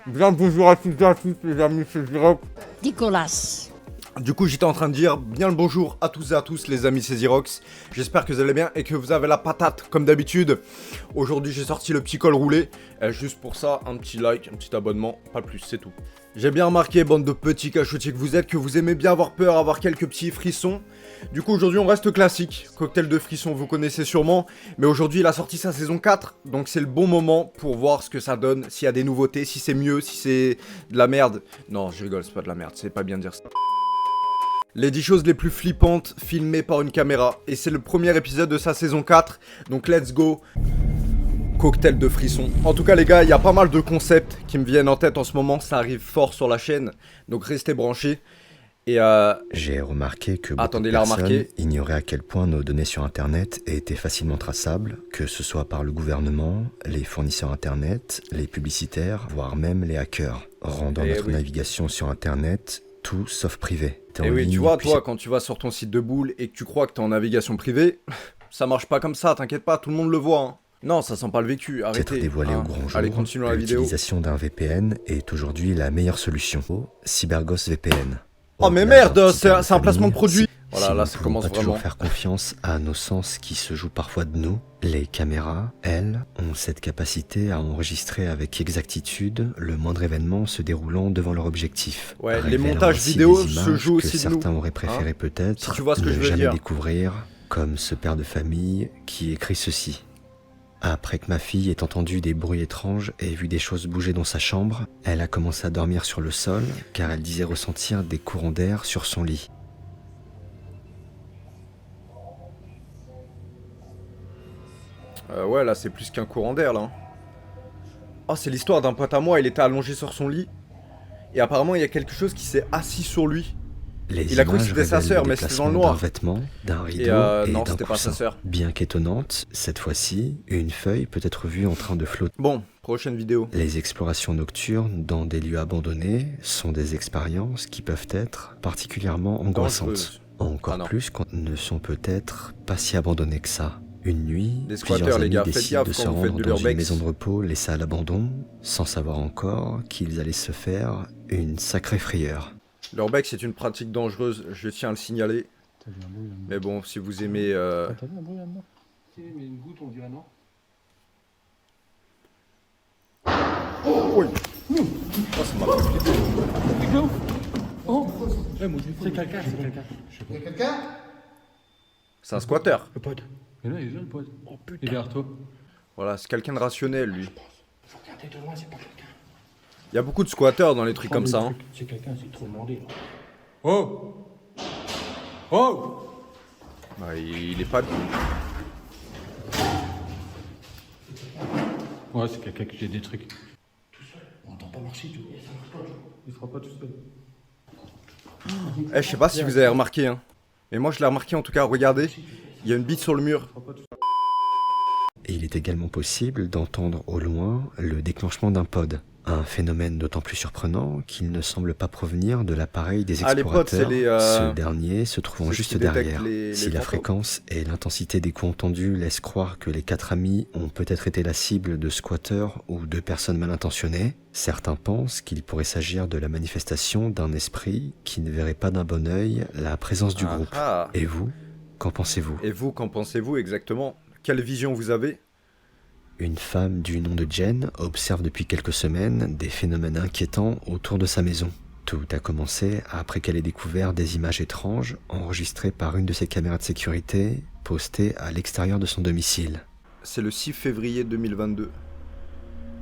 Bien bonjour à toutes et à tous les amis, c'est Zirox. Nicolas. Du coup j'étais en train de dire bien le bonjour à tous et à tous les amis, c'est Zirox. J'espère que vous allez bien et que vous avez la patate comme d'habitude. Aujourd'hui j'ai sorti le petit col roulé. Juste pour ça, un petit like, un petit abonnement, pas plus, c'est tout. J'ai bien remarqué, bande de petits cachotiers que vous êtes, que vous aimez bien avoir peur, avoir quelques petits frissons. Du coup aujourd'hui on reste classique, cocktail de frissons vous connaissez sûrement. Mais aujourd'hui il a sorti sa saison 4, donc c'est le bon moment pour voir ce que ça donne, s'il y a des nouveautés, si c'est mieux, si c'est de la merde. Non je rigole, c'est pas de la merde, c'est pas bien de dire ça. Les 10 choses les plus flippantes filmées par une caméra. Et c'est le premier épisode de sa saison 4. Donc let's go. Cocktail de frissons. En tout cas les gars, il y a pas mal de concepts qui me viennent en tête en ce moment. Ça arrive fort sur la chaîne. Donc restez branchés. Et J'ai remarqué que beaucoup attendez, de la personnes remarqué. ignoraient à quel point nos données sur Internet étaient facilement traçables, que ce soit par le gouvernement, les fournisseurs Internet, les publicitaires, voire même les hackers, rendant Eh notre oui. navigation sur Internet tout sauf privé. T'es Et en oui, tu ligne, vois, puis toi, quand tu vas sur ton site de boule et que tu crois que t'es en navigation privée, ça marche pas comme ça, t'inquiète pas, tout le monde le voit. Hein. Non, ça sent pas le vécu, être arrêtez. dévoilé hein. au grand jour, Allez, continuons la vidéo. l'utilisation d'un VPN est aujourd'hui la meilleure solution. Cybergos VPN. Oh mais Au-delà merde, d'un petit c'est un placement de produit. Si Voilà, nous là ne ça pouvons commence pas toujours vraiment. faire confiance à nos sens qui se jouent parfois de nous, les caméras, elles, ont cette capacité à enregistrer avec exactitude le moindre événement se déroulant devant leur objectif. Ouais, les révélant montages ainsi vidéo des se images jouent que aussi de nous. certains auraient préféré peut-être Si tu vois ce que ne je veux jamais dire. découvrir, comme ce père de famille qui écrit ceci. Après que ma fille ait entendu des bruits étranges et vu des choses bouger dans sa chambre, elle a commencé à dormir sur le sol car elle disait ressentir des courants d'air sur son lit. Ouais, là c'est plus qu'un courant d'air là. Oh, c'est l'histoire d'un pote à moi, il était allongé sur son lit. Et apparemment il y a quelque chose qui s'est assis sur lui. Les Il a cru que images c'était sa révèlent sœur, le mais c'était dans le déplacement noir. d'un vêtement, d'un rideau Et et non, d'un c'était pas sa coussin. sœur. Bien qu'étonnante, cette fois-ci, une feuille peut être vue en train de flotter. Bon, prochaine vidéo. Les explorations nocturnes dans des lieux abandonnés sont des expériences qui peuvent être particulièrement angoissantes. Dangereuse. Encore Ah non. plus quand elles ne sont peut-être pas si abandonnées que ça. Une nuit, Les squatteurs, plusieurs les amis gars, faites décident de gaffe se quand vous faites rendre du dans une l'urbex. maison de repos laissée à l'abandon, sans savoir encore qu'ils allaient se faire une sacrée frayeur. L'urbex c'est une pratique dangereuse, je tiens à le signaler. T'as vu un bruit là-dedans? Mais bon, si vous aimez... T'as vu un bruit là-dedans? Si, mais une goutte, on dirait non. Oh, ça m'a fait flipper. Oh ouais, moi c'est quelqu'un, c'est quelqu'un. C'est un squatter. Le pote. Mais là, il est là, le pote. Oh putain. Il est derrière toi. Voilà, c'est quelqu'un de rationnel lui. Faut regarder de loin, c'est pas quelqu'un. Il y a beaucoup de squatteurs dans les trucs comme ça. Hein. C'est quelqu'un, c'est trop demandé là. Oh Oh Ouais, il est pas... Ouais, c'est quelqu'un qui fait des trucs. Tout seul. On entend pas marcher, tout. Ça marche pas, il sera pas tout seul. Eh, je sais pas si vous avez remarqué, hein. Mais moi je l'ai remarqué en tout cas, regardez. Il y a une bite sur le mur. Et il est également possible d'entendre au loin le déclenchement d'un pod. Un phénomène d'autant plus surprenant qu'il ne semble pas provenir de l'appareil des Ah, les pods, c'est explorateurs, les, ce dernier se trouvant c'est ce juste qui détecte derrière. les Si la fantômes. fréquence et l'intensité des coups entendus laissent croire que les 4 amis ont peut-être été la cible de squatteurs ou de personnes mal intentionnées, certains pensent qu'il pourrait s'agir de la manifestation d'un esprit qui ne verrait pas d'un bon œil la présence du groupe. Ah. Et vous, qu'en pensez-vous? Et vous, qu'en pensez-vous exactement? Quelle vision vous avez? Une femme du nom de Jen observe depuis quelques semaines des phénomènes inquiétants autour de sa maison. Tout a commencé après qu'elle ait découvert des images étranges enregistrées par une de ses caméras de sécurité postées à l'extérieur de son domicile. C'est le 6 février 2022.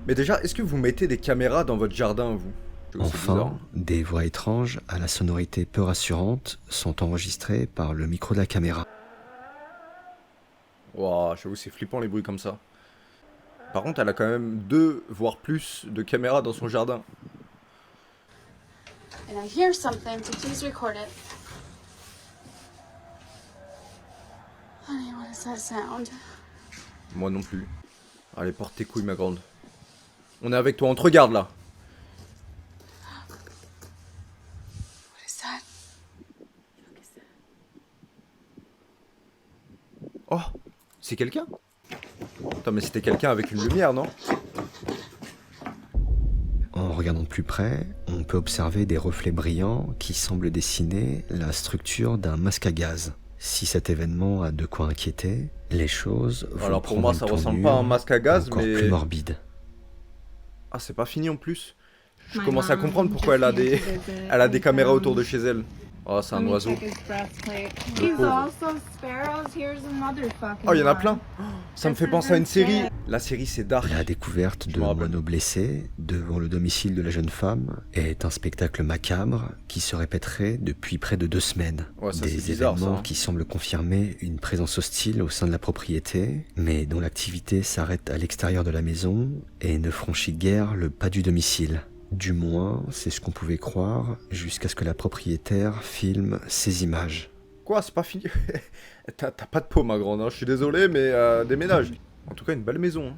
Mais déjà, est-ce que vous mettez des caméras dans votre jardin, vous? C'est bizarre. Enfin, des voix étranges à la sonorité peu rassurante sont enregistrées par le micro de la caméra. Ouah, j'avoue, c'est flippant les bruits comme ça. Par contre, elle a quand même 2, voire plus, de caméras dans son jardin. And I hear something, so please record it. Honey, what is that sound? Moi non plus. Allez, porte tes couilles, ma grande. On est avec toi, on te regarde là. What is that? Oh, c'est quelqu'un? Attends, mais c'était quelqu'un avec une lumière, non? En En regardant de plus près, on peut observer des reflets brillants qui semblent dessiner la structure d'un masque à gaz. Si cet événement a de quoi inquiéter, les choses vont Alors pour prendre moi une ça ressemble tournure pas à un masque à gaz, encore mais... plus morbide. Ah, c'est pas fini en plus. Je commence à comprendre pourquoi elle a des caméras autour de chez elle. Oh, c'est un oiseau. Le pauvre. Oh, il y en a plein. Ça me fait penser à une série. La série, c'est Dark. La découverte de me rappelle. moineaux blessés devant le domicile de la jeune femme est un spectacle macabre qui se répéterait depuis près de 2 semaines. Ouais, ça, Des c'est bizarre, événements ça, hein. qui semblent confirmer une présence hostile au sein de la propriété, mais dont l'activité s'arrête à l'extérieur de la maison et ne franchit guère le pas du domicile. Du moins, c'est ce qu'on pouvait croire jusqu'à ce que la propriétaire filme ces images. Quoi, c'est pas fini? T'as pas de peau, ma grande, hein. Je suis désolé, mais déménage. En tout cas, une belle maison. Hein.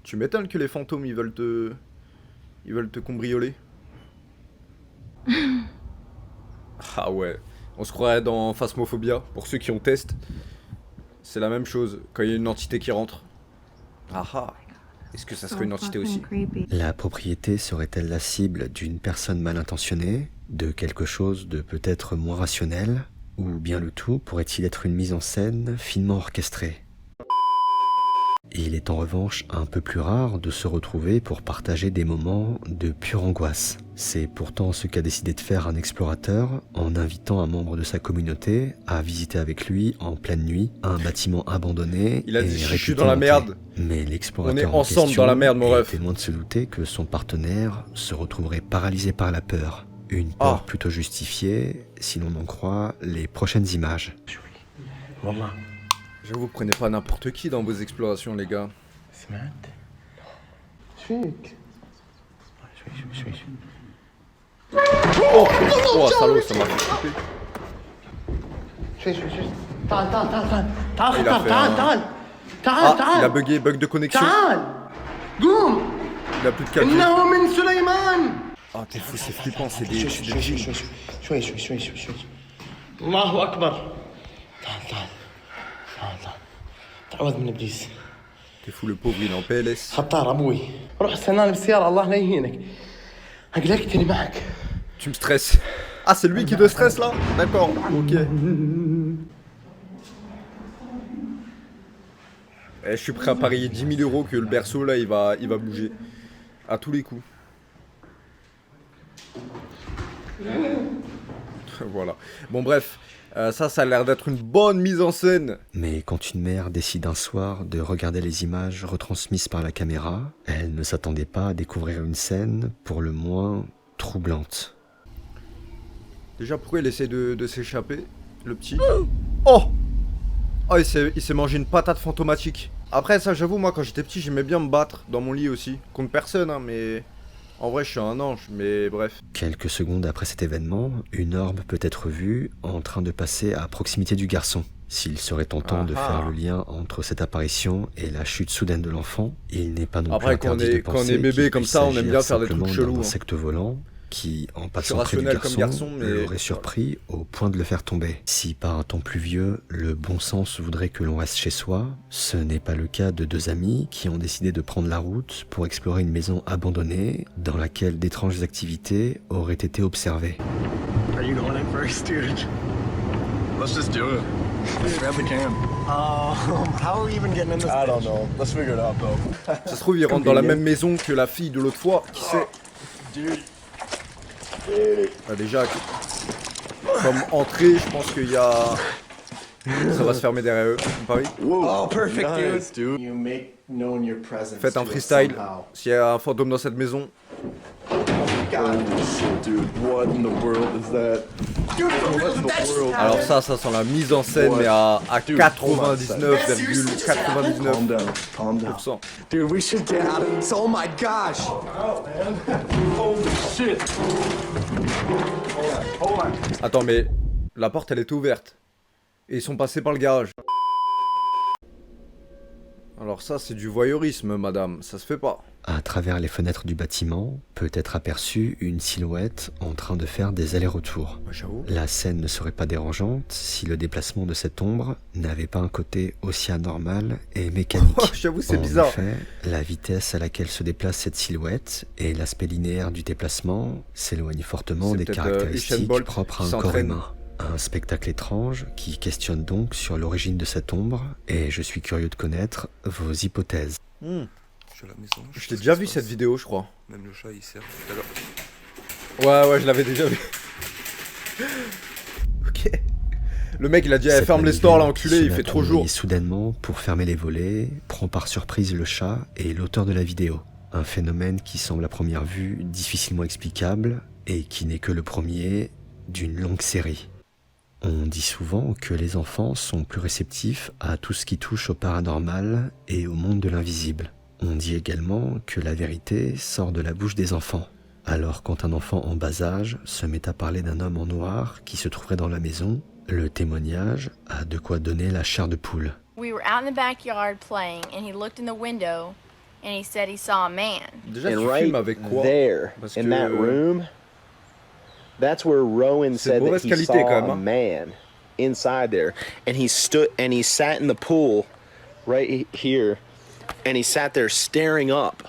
Tu m'étonnes que les fantômes, ils veulent te cambrioler. Ah ouais, on se croirait dans Phasmophobia, pour ceux qui ont test. C'est la même chose, quand il y a une entité qui rentre. Ah ah, est-ce que ça serait une entité aussi? La propriété serait-elle la cible d'une personne mal intentionnée, de quelque chose de peut-être moins rationnel, ou bien le tout pourrait-il être une mise en scène finement orchestrée? Il est en revanche un peu plus rare de se retrouver pour partager des moments de pure angoisse. C'est pourtant ce qu'a décidé de faire un explorateur en invitant un membre de sa communauté à visiter avec lui en pleine nuit un bâtiment abandonné. Il a et dit je suis réputé dans la hanté. merde. Mais l'explorateur On est ensemble dans la merde, mon ref. était loin de se douter que son partenaire se retrouverait paralysé par la peur. Une peur plutôt justifiée, si l'on en croit les prochaines images. J'avoue, vous prenez pas n'importe qui dans vos explorations, les gars. Oh, oh salaud, ça m'a fait flipper. Il a fait un... Ah, il a bugué, bug de connexion. Il a plus de 4G. Ah, t'es fou, c'est flippant, c'est des djinns. الله أكبر تعال تعال تعال تعال تعوذ من إبليس T'es fou, le pauvre, il est en PLS. خطار أبوي روح استناني بالسيارة الله لا يهينك أقلقتني معك Tu me stresses. Ah, c'est lui qui te stresse là? D'accord, ok. Je suis prêt à parier 10 000 € que le berceau là il va bouger. À tous les coups. Voilà. Bon bref, ça a l'air d'être une bonne mise en scène. Mais quand une mère décide un soir de regarder les images retransmises par la caméra, elle ne s'attendait pas à découvrir une scène pour le moins troublante. Déjà pourquoi il essaie de s'échapper, le petit? Oh! Oh, il s'est mangé une patate fantomatique. Après ça, j'avoue, moi quand j'étais petit j'aimais bien me battre dans mon lit aussi. Contre personne hein, mais... En vrai je suis un ange, mais bref. Quelques secondes après cet événement, une orbe peut être vue en train de passer à proximité du garçon. S'il serait tentant de faire le lien entre cette apparition et la chute soudaine de l'enfant, il n'est pas non plus interdit de penser quand on est bébé comme ça, on aime bien faire des trucs chelous. Un insecte volant qui, en passant près du rationnel comme garçon, mais... l'aurait surpris au point de le faire tomber. Si par un temps pluvieux, le bon sens voudrait que l'on reste chez soi, ce n'est pas le cas de 2 amis qui ont décidé de prendre la route pour explorer une maison abandonnée dans laquelle d'étranges activités auraient été observées. Are you going in first, dude? Let's just do it. Let's grab the cam. How are we even getting in this? I don't know. Let's figure it out, though. Ça se trouve, il rentre dans la même maison que la fille de l'autre fois, qui sait. Dude. Bah déjà, comme entrée, je pense qu'il y a... Ça va se fermer derrière eux, on parie. Oh, perfect, nice, dude. You make known your presence Faites un to us freestyle. somehow. S'il y a un fantôme dans cette maison, Holy shit, dude. What in the world is that? What in the world? alors ça sent la mise en scène, mais à 99,99%. Calm down. Calm down. Dude, we should get out of this. Oh my gosh! Holy shit. Hold on. Attends, mais la porte, elle était ouverte. Et ils sont passés par le garage. Alors ça, c'est du voyeurisme, madame. Ça se fait pas. À travers les fenêtres du bâtiment, peut être aperçue une silhouette en train de faire des allers-retours. Bah, j'avoue. La scène ne serait pas dérangeante si le déplacement de cette ombre n'avait pas un côté aussi anormal et mécanique. Oh, j'avoue, c'est En bizarre. effet, la vitesse à laquelle se déplace cette silhouette et l'aspect linéaire du déplacement s'éloignent fortement C'est des peut-être, caractéristiques Usain Bolt propres qui à un corps s'entraîne. humain. Un spectacle étrange qui questionne donc sur l'origine de cette ombre et je suis curieux de connaître vos hypothèses. Hmm. Je suis à la maison. Je t'ai déjà vu cette vidéo, je crois. Même le chat, il sert tout à l'heure. Ouais, je l'avais déjà vu. Ok. Le mec, il a dit, Cette ferme les manivelle stores là, qui enculé, se il met fait à trop tourner jour. soudainement pour fermer les volets, prend par surprise le chat et l'auteur de la vidéo. Un phénomène qui semble à première vue difficilement explicable et qui n'est que le premier d'une longue série. On dit souvent que les enfants sont plus réceptifs à tout ce qui touche au paranormal et au monde de l'invisible. On dit également que la vérité sort de la bouche des enfants. Alors quand un enfant en bas âge se met à parler d'un homme en noir qui se trouverait dans la maison, le témoignage a de quoi donner la chair de poule. We were out in the backyard playing, and he looked in the window, and he said he saw a man. Déjà, And tu right filmes avec quoi? there, Parce in que- that room, that's where Rowan C'est de said that mauvaise he qualité, saw quand même, a hein. man inside there. And he stood and he sat in the pool right here, and he sat there staring up.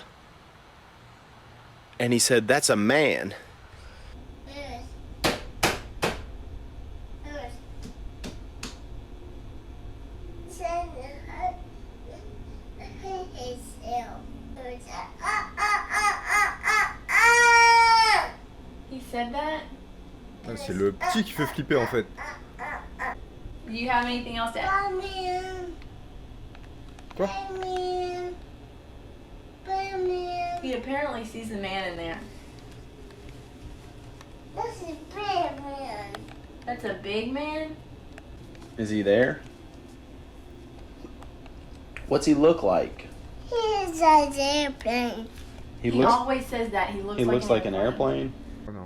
And he said, "That's a man." He said that? Ah, c'est le petit qui fait flipper en fait. Do you have anything else to add? Quoi? He apparently sees a man in there. That's a big man? Is he there? What's he look like? He He always says that. He looks like an airplane.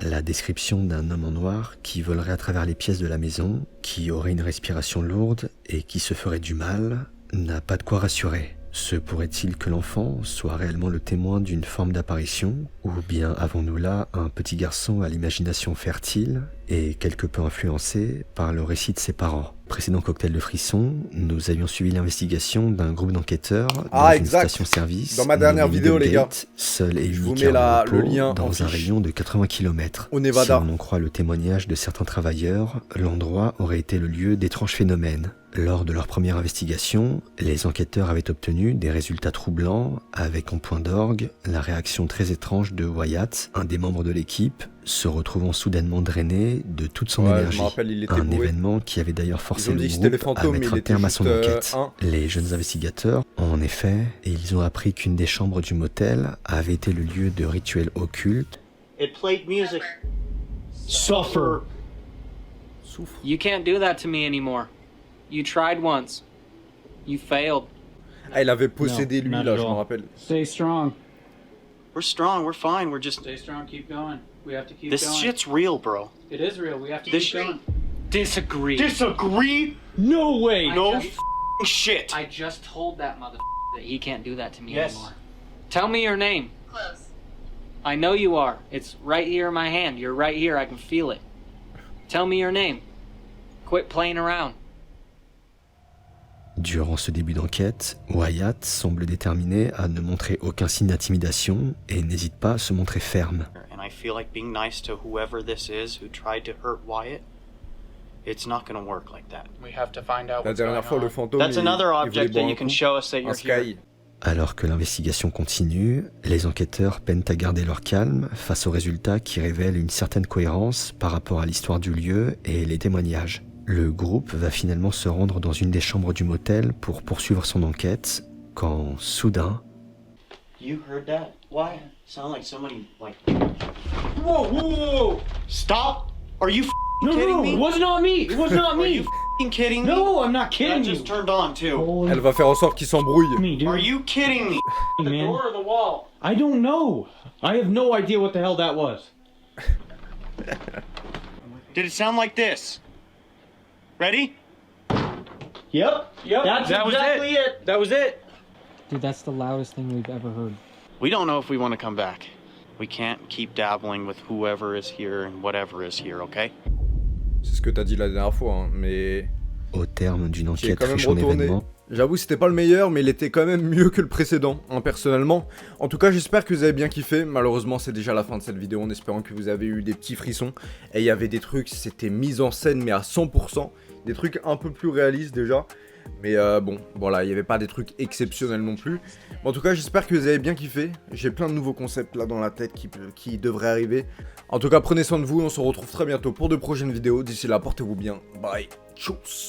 La description d'un homme en noir qui volerait à travers les pièces de la maison, qui aurait une respiration lourde et qui se ferait du mal, n'a pas de quoi rassurer. Se pourrait-il que l'enfant soit réellement le témoin d'une forme d'apparition, ou bien avons-nous là un petit garçon à l'imagination fertile et quelque peu influencé par le récit de ses parents? Précédent cocktail de frissons, nous avions suivi l'investigation d'un groupe d'enquêteurs dans une exact. station-service. Dans ma dernière nommée vidéo, les gars. Middlegate, seul et Je vous unique mets à le repos lien en dans un fiche. rayon de 80 km. Au Nevada. Si on en croit le témoignage de certains travailleurs, l'endroit aurait été le lieu d'étranges phénomènes. Lors de leur première investigation, les enquêteurs avaient obtenu des résultats troublants, avec en point d'orgue la réaction très étrange de Wyatt, un des membres de l'équipe, se retrouvant soudainement drainé de toute son Ouais, je me énergie. rappelle, il était Un bourré. événement qui avait d'ailleurs forcé Ils ont le dit que c'était les groupe à fantômes, mais mettre il un terme était à son juste, enquête. Les jeunes investigateurs, en effet, ils ont appris qu'une des chambres du motel avait été le lieu de rituels occultes. It played music. Suffer. Souffre. You can't do that to me anymore. You tried once. You failed. Ah, il avait possédé lui not là, at je me all. rappelle. Stay strong. We're strong. We're fine. We're just. Stay strong, keep going. We have to keep This going. shit's real, bro. It is real. We have to This keep going. Disagree. Disagree? No way. No just- f***ing shit. I just told that mother that he can't do that to me Yes. anymore. Tell me your name. Close. I know you are. It's right here in my hand. You're right here. I can feel it. Tell me your name. Quit playing around. Durant ce début d'enquête, Wyatt semble déterminé à ne montrer aucun signe d'intimidation et n'hésite pas à se montrer ferme. And I feel like being nice to whoever this is who tried to hurt Wyatt. It's not gonna work like that. We have to find out La what's dernière going fois, on. le fantôme. That's il another voulait object boire that un you can coup. show us that Un you're here. Sky. Alors que l'investigation continue, les enquêteurs peinent à garder leur calme face aux résultats qui révèlent une certaine cohérence par rapport à l'histoire du lieu et les témoignages. Le groupe va finalement se rendre dans une des chambres du motel pour poursuivre son enquête, quand, soudain, You heard that? Why? Sound like somebody like. Whoa, whoa, whoa! Stop! Are you No, kidding no, me? it was not me. It was not Are you me. kidding me? No, I'm not That kidding you. just turned on too. Elle va faire en sorte qu'il s'embrouille. Me, dude. Are you kidding me? The man? door or the wall? I don't know. I have no idea what the hell that was. Did it sound like this? Ready? Yep. Yep. That's that was exactly it. That was it. Dude, that's the loudest thing we've ever heard. We don't know if we want to come back. We can't keep dabbling with whoever is here and whatever is here, okay? C'est ce que t'as dit la dernière fois, hein, mais... Au terme d'une Qui est enquête quand même riche en retourné. événements, J'avoue, c'était pas le meilleur, mais il était quand même mieux que le précédent, hein, personnellement. En tout cas, j'espère que vous avez bien kiffé. Malheureusement, c'est déjà la fin de cette vidéo, en espérant que vous avez eu des petits frissons. Et il y avait des trucs, c'était mis en scène, mais à 100%. Des trucs un peu plus réalistes, déjà. Mais bon, voilà, il n'y avait pas des trucs exceptionnels non plus. Mais en tout cas, j'espère que vous avez bien kiffé. J'ai plein de nouveaux concepts là dans la tête qui devraient arriver. En tout cas, prenez soin de vous. On se retrouve très bientôt pour de prochaines vidéos. D'ici là, portez-vous bien. Bye. Tchuss.